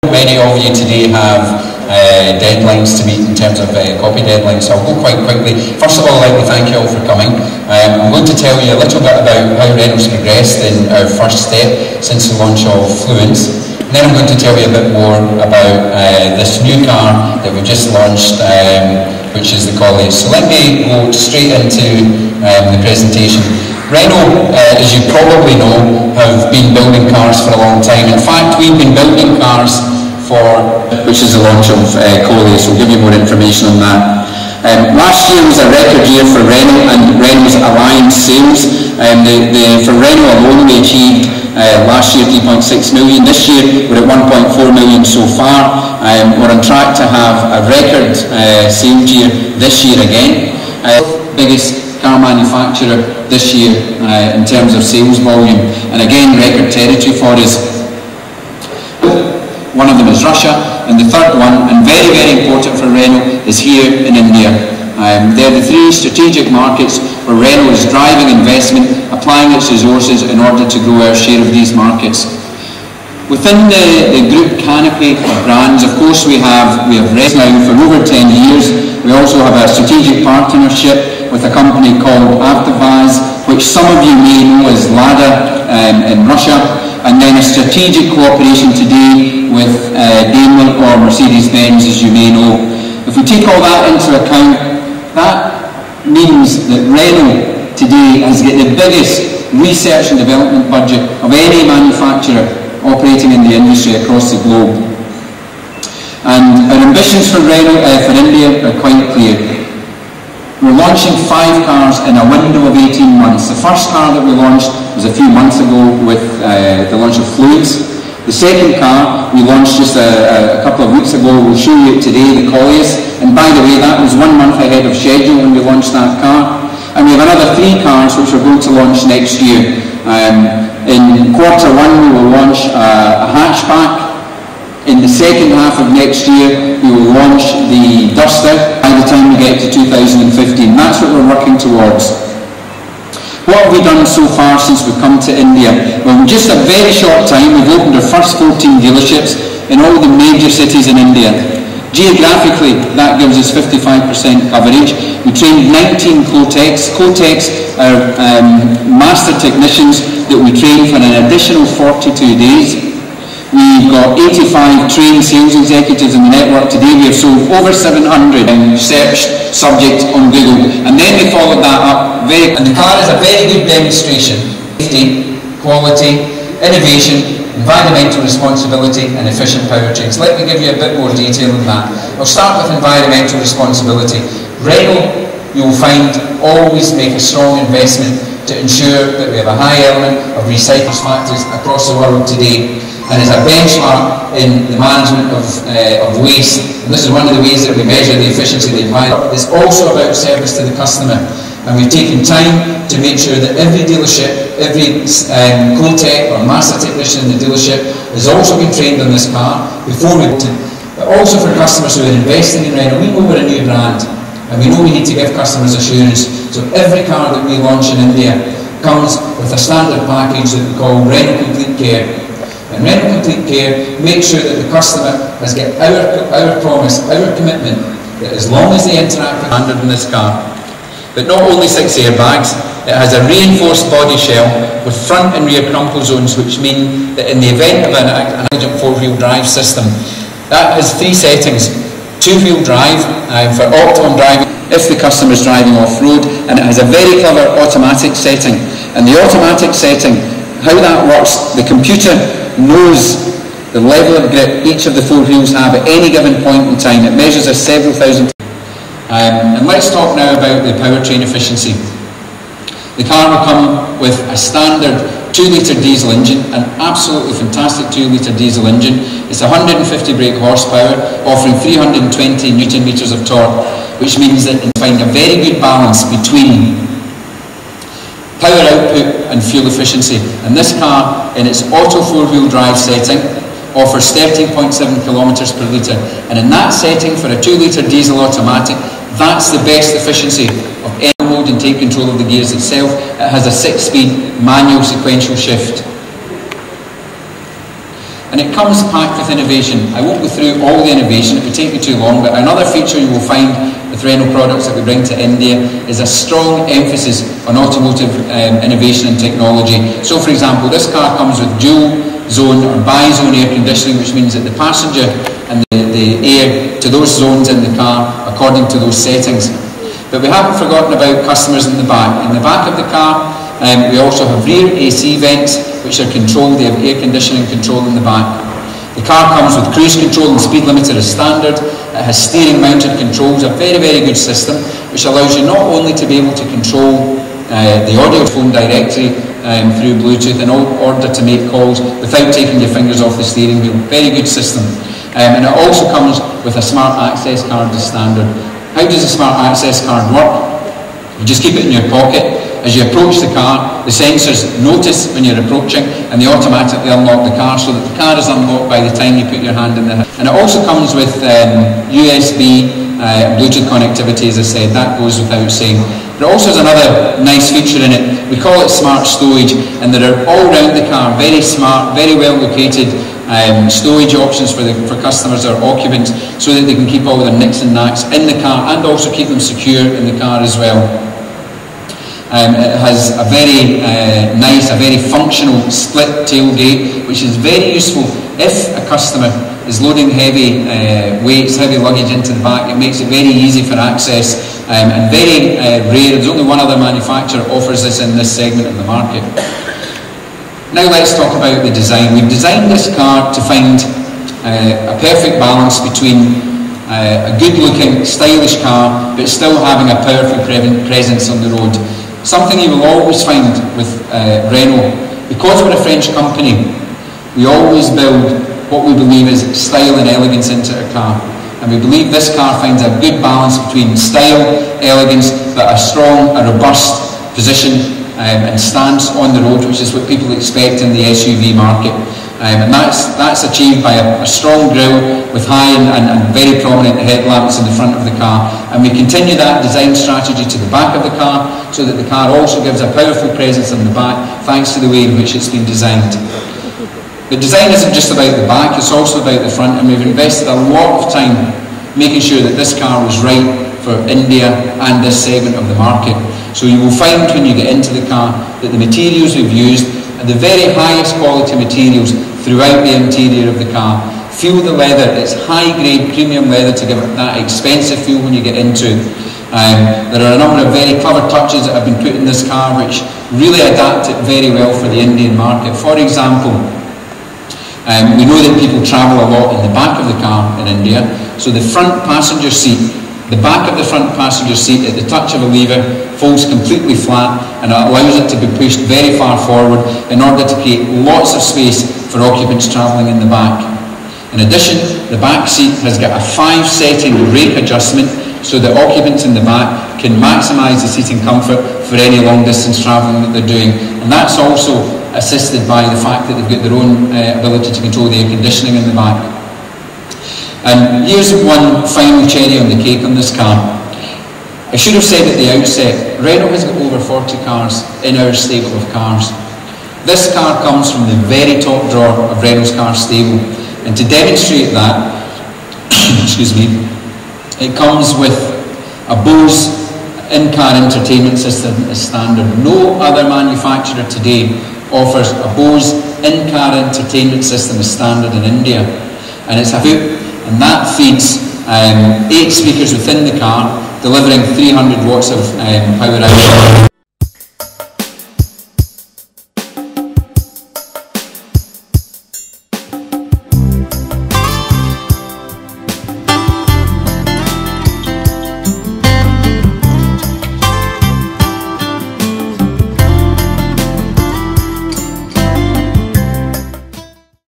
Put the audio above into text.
Many of you today have deadlines to meet in terms of copy deadlines, so I'll go quite quickly. First of all, I'd like to thank you all for coming. I'm going to tell you a little bit about how Renault's progressed in our first step since the launch of Fluence. And then I'm going to tell you a bit more about this new car that we've just launched, which is the KOLEOS. So let me go straight into the presentation. Renault, as you probably know, have been building cars for a long time. In fact, we've been building cars which is the launch of KOLEOS. We'll give you more information on that. Last year was a record year for Renault and Renault's Alliance sales. For Renault alone, we achieved last year 3.6 million. This year we're at 1.4 million so far. We're on track to have a record sales year this year again. Biggest car manufacturer this year in terms of sales volume, and again record territory for us. One of them is Russia, and the third one, and very, very important for Renault, is here in India. They're the three strategic markets where Renault is driving investment, applying its resources in order to grow our share of these markets. Within the group canopy of brands, of course, we have Renault now for over 10 years. We also have a strategic partnership with a company called s.a.s, which some of you may know as Lada in Russia, and then a strategic cooperation today with Daimler or Mercedes-Benz, as you may know. If we take all that into account, that means that Renault today has got the biggest research and development budget of any manufacturer operating in the industry across the globe. And our ambitions for Renault, for India, are quite clear. We're launching 5 cars in a window of 18 months. The first car that we launched was a few months ago with the launch of Fluence. The second car we launched just a couple of weeks ago. We'll show you today, the KOLEOS. And by the way, that was 1 month ahead of schedule when we launched that car. And we have another 3 cars which we're going to launch next year. In quarter 1 we will launch a hatchback. In the second half of next year we will launch the Duster by the time we get to 2015. That's what we're working towards. What have we done so far since we've come to India? Well, in just a very short time we've opened our first 14 dealerships in all the major cities in India. Geographically, that gives us 55% coverage. We trained 19 co-techs. Co-techs are master technicians that we train for an additional 42 days. We've got 85 trained sales executives in the network. Today we have sold over 700 search subjects on Google. And then we followed that up and the car is a very good demonstration. Safety, quality, innovation, environmental responsibility and efficient powertrains. Let me give you a bit more detail on that. I'll start with environmental responsibility. Renault, you'll find, always make a strong investment to ensure that we have a high element of recycled factories across the world today, and is a benchmark in the management of waste. And this is one of the ways that we measure the efficiency of the environment. It's also about service to the customer, and we've taken time to make sure that every dealership, every co-tech or master technician in the dealership has also been trained on this car before we bought it. But also for customers who are investing in Renault, we know we're a new brand, and we know we need to give customers assurance. So every car that we launch in India comes with a standard package that we call Renault Complete Care. And Renault Complete Care makes sure that the customer has got our promise, our commitment, that as long as they interact with standard in this car. But not only 6 airbags, it has a reinforced body shell with front and rear crumple zones, which mean that in the event of an intelligent 4-wheel drive system, that has 3 settings. 2-wheel drive for optimum driving if the customer is driving off-road, and it has a very clever automatic setting. And the automatic setting, how that works, the computer knows the level of grip each of the 4 wheels have at any given point in time. It measures us several thousand. And let's talk now about the powertrain efficiency. The car will come with a standard 2-litre diesel engine, an absolutely fantastic 2-litre diesel engine. It's 150 brake horsepower, offering 320 newton meters of torque, which means that you find a very good balance between power output and fuel efficiency. And this car, in its auto 4-wheel drive setting, offers 13.7 kilometers per litre. And in that setting, for a 2-litre diesel automatic, that's the best efficiency of any mode and take control of the gears itself. It has a 6-speed manual sequential shift. And it comes packed with innovation. I won't go through all the innovation, it would take me too long, but another feature you will find with Renault products that we bring to India is a strong emphasis on automotive innovation and technology. So for example, this car comes with dual zone or bi-zone air conditioning, which means that the passenger and the air to those zones in the car according to those settings. But we haven't forgotten about customers in the back. In the back of the car, we also have rear AC vents, which are controlled. They have air conditioning control in the back. The car comes with cruise control and speed limiter as standard. It has steering mounted controls, a very, very good system, which allows you not only to be able to control the audio phone directly through Bluetooth in order to make calls without taking your fingers off the steering wheel. Very good system. And it also comes with a smart access card as standard. How does a smart access card work? You just keep it in your pocket. As you approach the car, the sensors notice when you're approaching and they automatically unlock the car, so that the car is unlocked by the time you put your hand in the hood. And it also comes with USB Bluetooth connectivity, as I said. That goes without saying. But it also has another nice feature in it. We call it smart storage, and there are all around the car very smart, very well located storage options for customers or occupants, so that they can keep all their nicks and knacks in the car and also keep them secure in the car as well. It has a very nice, a very functional split tailgate, which is very useful if a customer is loading heavy weights, heavy luggage into the back. It makes it very easy for access and very rare. There's only one other manufacturer offers this in this segment of the market. Now let's talk about the design. We've designed this car to find a perfect balance between a good-looking, stylish car, but still having a powerful presence on the road. Something you will always find with Renault, because we're a French company, we always build what we believe is style and elegance into our car. And we believe this car finds a good balance between style, elegance, but a strong, a robust position and stance on the road, which is what people expect in the SUV market. And that's achieved by a strong grille with high and very prominent headlamps in the front of the car. And we continue that design strategy to the back of the car, so that the car also gives a powerful presence in the back, thanks to the way in which it's been designed. The design isn't just about the back, it's also about the front, and we've invested a lot of time making sure that this car was right for India and this segment of the market. So you will find when you get into the car that the materials we've used are the very highest quality materials throughout the interior of the car. Feel the leather, it's high-grade premium leather to give it that expensive feel when you get into it. There are a number of very clever touches that have been put in this car which really adapt it very well for the Indian market. For example, we know that people travel a lot in the back of the car in India, so the front passenger seat, the back of the front passenger seat at the touch of a lever folds completely flat, and it allows it to be pushed very far forward in order to create lots of space for occupants travelling in the back. In addition, the back seat has got a 5-setting brake adjustment, so that occupants in the back can maximise the seating comfort for any long distance travelling that they're doing. And that's also assisted by the fact that they've got their own ability to control the air conditioning in the back. And here's one final cherry on the cake on this car. I should have said at the outset, Renault has got over 40 cars in our stable of cars. This car comes from the very top drawer of Renault's car stable, and to demonstrate that, excuse me, it comes with a Bose in-car entertainment system as standard. No other manufacturer today offers a Bose in-car entertainment system as standard in India, and it's a hoop, and that feeds 8 speakers within the car, delivering 300 watts of power out.